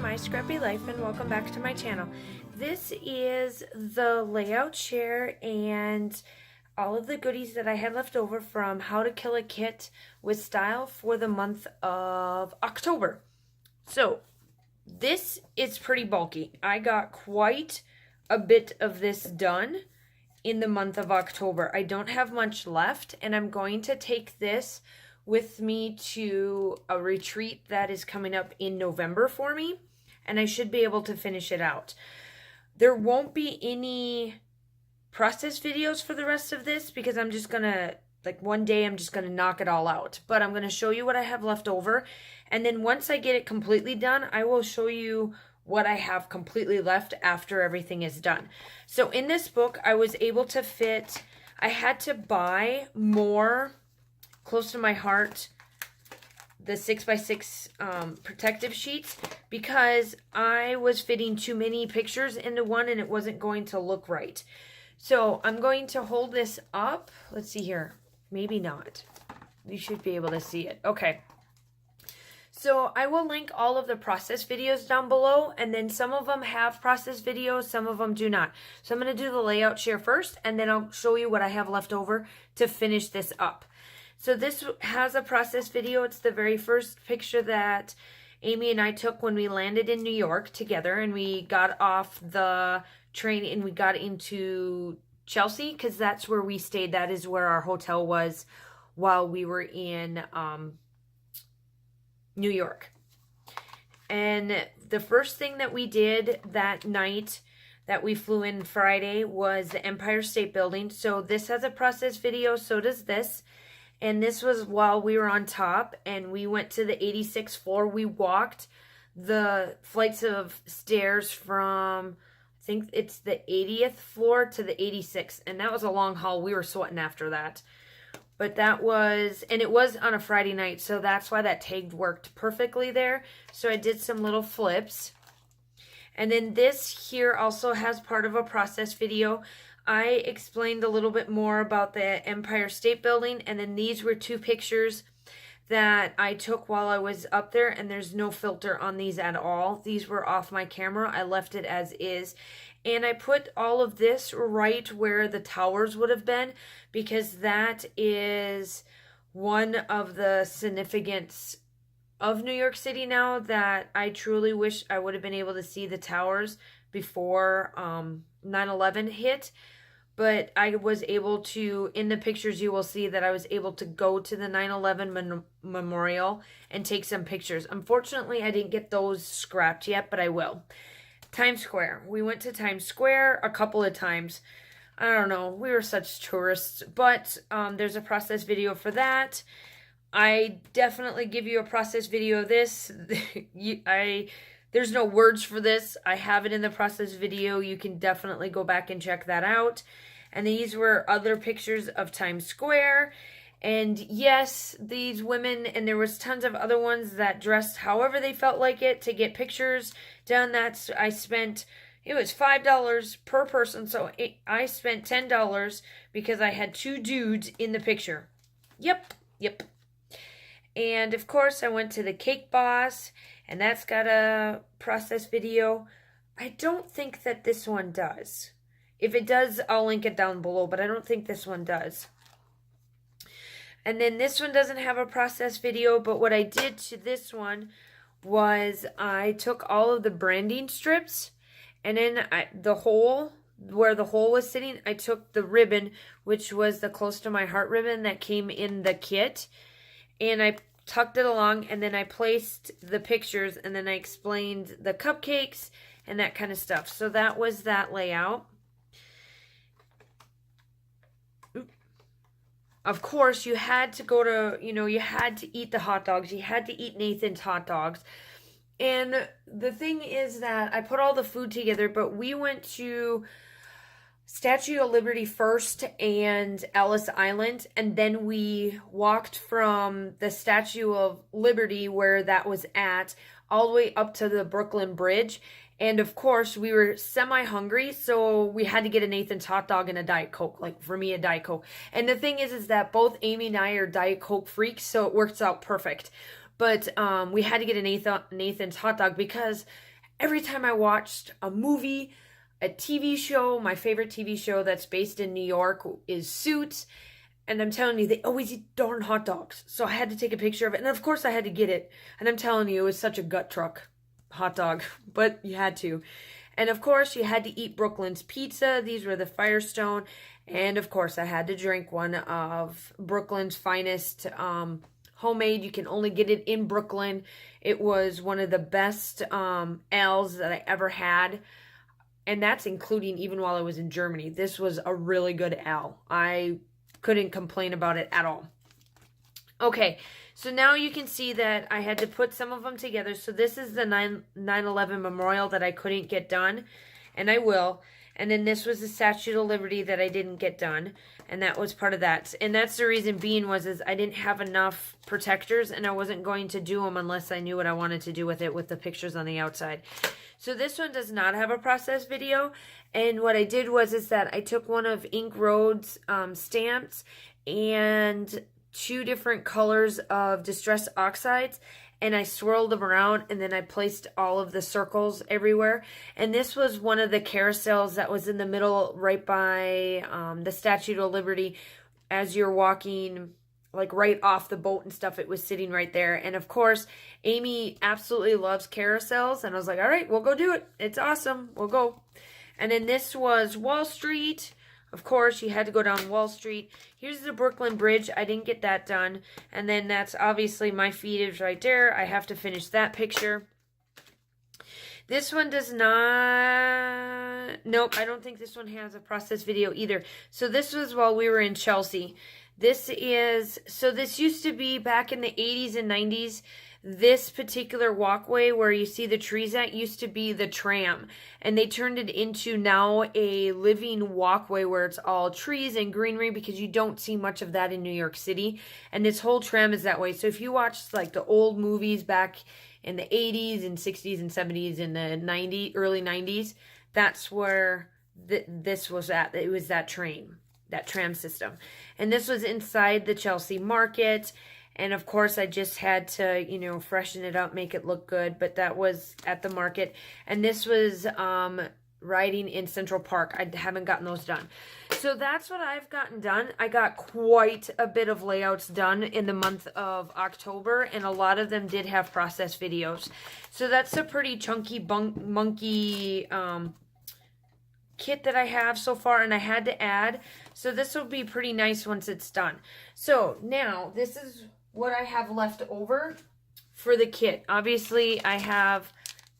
my scrappy life, and welcome back to my channel. This is the layout share and all of the goodies that I had left over from How to Kill a Kit with Style for the month of October. So this is pretty bulky. I got quite a bit of this done in the month of October. I don't have much left, and I'm going to take this with me to a retreat that is coming up in November for me, and I should be able to finish it out. There won't be any process videos for the rest of this because I'm just gonna, one day I'm just gonna knock it all out. But I'm gonna show you what I have left over, and then once I get it completely done, I will show you what I have completely left after everything is done. So in this book, I was able to fit, I had to buy more close to my heart, the 6x6 protective sheets, because I was fitting too many pictures into one and it wasn't going to look right. So I'm going to hold this up. Let's see here. Maybe not. You should be able to see it. Okay. So I will link all of the process videos down below, and then some of them have process videos, some of them do not. So I'm going to do the layout share first, and then I'll show you what I have left over to finish this up. So this has a process video. It's the very first picture that Amy and I took when we landed in New York together, and we got off the train and we got into Chelsea because that's where we stayed. That is where our hotel was while we were in New York. And the first thing that we did that night that we flew in Friday was the Empire State Building. So this has a process video, so does this. And this was while we were on top, and we went to the 86th floor. We walked the flights of stairs from, I think it's the 80th floor to the 86th. And that was a long haul. We were sweating after that. But that was, and it was on a Friday night, so that's why that tag worked perfectly there. So I did some little flips. And then this here also has part of a process video. I explained a little bit more about the Empire State Building, and then these were two pictures that I took while I was up there, and there's no filter on these at all. These were off my camera. I left it as is. And I put all of this right where the towers would have been, because that is one of the significance of New York City now, that I truly wish I would have been able to see the towers before 9/11 hit. But I was able to, in the pictures you will see that I was able to go to the 9/11 memorial and take some pictures. Unfortunately, I didn't get those scrapped yet, but I will. Times Square. We went to Times Square a couple of times. I don't know. We were such tourists. But there's a process video for that. I definitely give you a process video of this. There's no words for this. I have it in the process video. You can definitely go back and check that out. And these were other pictures of Times Square. And yes, these women, and there was tons of other ones that dressed however they felt like it to get pictures down. That I spent, it was $5 per person, so I spent $10 because I had two dudes in the picture. Yep. And of course, I went to the Cake Boss, and that's got a process video. I don't think that this one does. If it does, I'll link it down below, but I don't think this one does. And then this one doesn't have a process video, but what I did to this one was I took all of the branding strips, and then the hole, where the hole was sitting, I took the ribbon, which was the Close to My Heart ribbon that came in the kit, and I tucked it along, and then I placed the pictures, and then I explained the cupcakes and that kind of stuff. So that was that layout. Of course, you had to go to, you had to eat the hot dogs. You had to eat Nathan's hot dogs. And the thing is that I put all the food together, but we went to Statue of Liberty first and Ellis Island, and then we walked from the Statue of Liberty, where that was at, all the way up to the Brooklyn Bridge. And of course, we were semi-hungry, so we had to get a Nathan's hot dog and a Diet Coke. Like, for me, a Diet Coke. And the thing is that both Amy and I are Diet Coke freaks, so it works out perfect. But we had to get a Nathan's hot dog because every time I watched a movie, a TV show, my favorite TV show that's based in New York is Suits. And I'm telling you, they always eat darn hot dogs. So I had to take a picture of it. And of course I had to get it. And I'm telling you, it was such a gut truck hot dog. But you had to. And of course, you had to eat Brooklyn's pizza. These were the Firestone. And of course, I had to drink one of Brooklyn's finest homemade. You can only get it in Brooklyn. It was one of the best ales that I ever had. And that's including even while I was in Germany. This was a really good ale. I couldn't complain about it at all. Okay, so now you can see that I had to put some of them together. So this is the 9/11 memorial that I couldn't get done, and I will. And then this was the Statue of Liberty that I didn't get done, and that was part of that. And that's the reason being is I didn't have enough protectors, and I wasn't going to do them unless I knew what I wanted to do with it with the pictures on the outside. So this one does not have a process video, and what I did is that I took one of Ink Road's stamps and 2 different colors of Distress Oxides, and I swirled them around, and then I placed all of the circles everywhere. And this was one of the carousels that was in the middle right by the Statue of Liberty. As you're walking like right off the boat and stuff, it was sitting right there. And of course, Amy absolutely loves carousels, and I was like, all right, we'll go do it. It's awesome. We'll go. And then this was Wall Street. Of course, you had to go down Wall Street. Here's the Brooklyn Bridge. I didn't get that done. And then that's obviously my feet is right there. I have to finish that picture. This one does not... Nope, I don't think this one has a process video either. So this was while we were in Chelsea. This is... So this used to be back in the 80s and 90s. This particular walkway where you see the trees at used to be the tram, and they turned it into now a living walkway where it's all trees and greenery, because you don't see much of that in New York City, and this whole tram is that way. So if you watch like the old movies back in the 80s and 60s and 70s and the early 90s, that's where this was at. It was that tram system, and this was inside the Chelsea market. And of course, I just had to, freshen it up, make it look good. But that was at the market. And this was riding in Central Park. I haven't gotten those done. So that's what I've gotten done. I got quite a bit of layouts done in the month of October. And a lot of them did have process videos. So that's a pretty chunky monkey kit that I have so far, and I had to add. So this will be pretty nice once it's done. So now this is what I have left over for the kit. Obviously, I have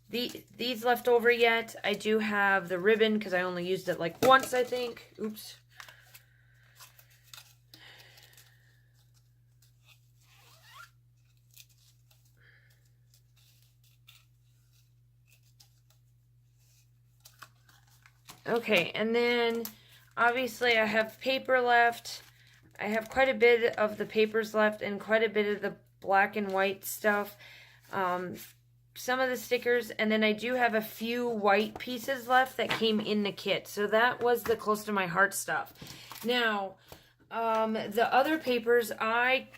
these left over yet. I do have the ribbon because I only used it like once, I think. Oops. Okay, and then obviously I have paper left. I have quite a bit of the papers left and quite a bit of the black and white stuff. Some of the stickers, and then I do have a few white pieces left that came in the kit. So that was the close to my heart stuff. Now, the other papers, I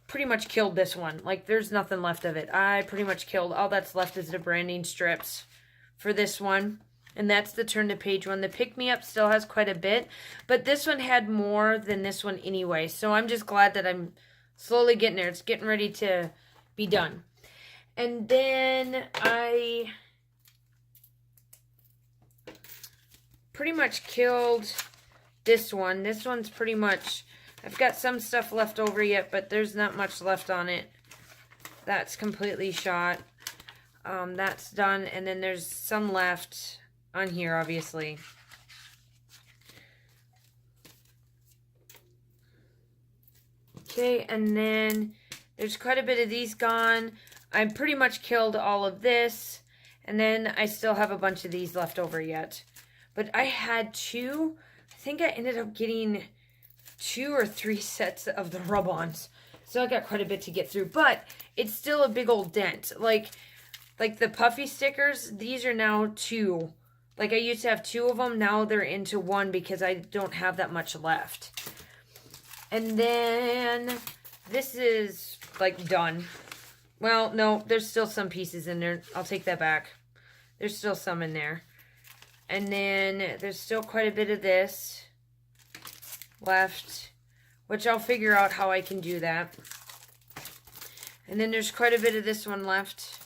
pretty much killed this one. Like, there's nothing left of it. I pretty much killed. All that's left is the branding strips for this one. And that's the turn the page one. The pick me up still has quite a bit, but this one had more than this one anyway. So I'm just glad that I'm slowly getting there. It's getting ready to be done. And then I pretty much killed this one. This one's pretty much, I've got some stuff left over yet, but there's not much left on it. That's completely shot. That's done. And then there's some left on here, obviously. Okay, and then there's quite a bit of these gone. I pretty much killed all of this, and then I still have a bunch of these left over yet. But I had I think I ended up getting 2 or 3 sets of the rub-ons. So I got quite a bit to get through, but it's still a big old dent. Like the puffy stickers, these are now 2. Like, I used to have 2 of them. Now they're into 1 because I don't have that much left. And then this is, like, done. Well, no, there's still some pieces in there. I'll take that back. There's still some in there. And then there's still quite a bit of this left, which I'll figure out how I can do that. And then there's quite a bit of this one left.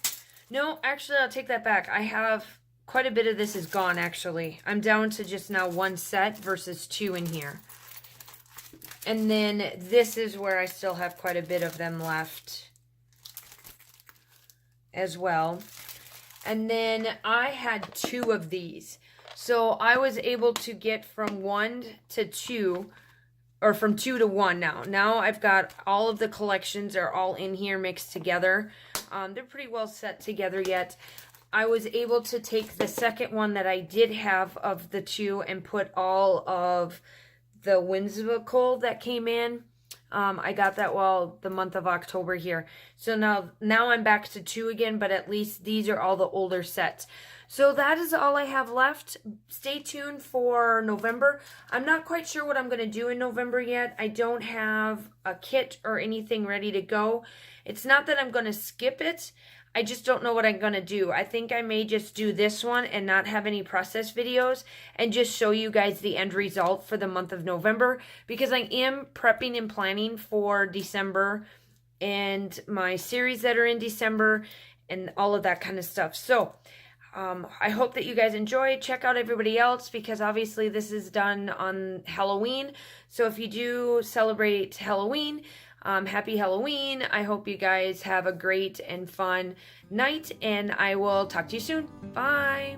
No, actually, I'll take that back. I have quite a bit of this is gone, actually. I'm down to just now 1 set versus 2 in here. And then this is where I still have quite a bit of them left as well. And then I had 2 of these. So I was able to get from 1 to 2, or from 2 to 1 now. Now I've got all of the collections are all in here mixed together. They're pretty well set together yet. I was able to take the second one that I did have of the 2 and put all of the whimsical that came in. I got that the month of October here. So now I'm back to 2 again, but at least these are all the older sets. So that is all I have left. Stay tuned for November. I'm not quite sure what I'm going to do in November yet. I don't have a kit or anything ready to go. It's not that I'm going to skip it. I just don't know what I'm going to do. I think I may just do this one and not have any process videos and just show you guys the end result for the month of November, because I am prepping and planning for December and my series that are in December and all of that kind of stuff. So I hope that you guys enjoy. Check out everybody else, because obviously this is done on Halloween. So if you do celebrate Halloween, happy Halloween. I hope you guys have a great and fun night, and I will talk to you soon. Bye.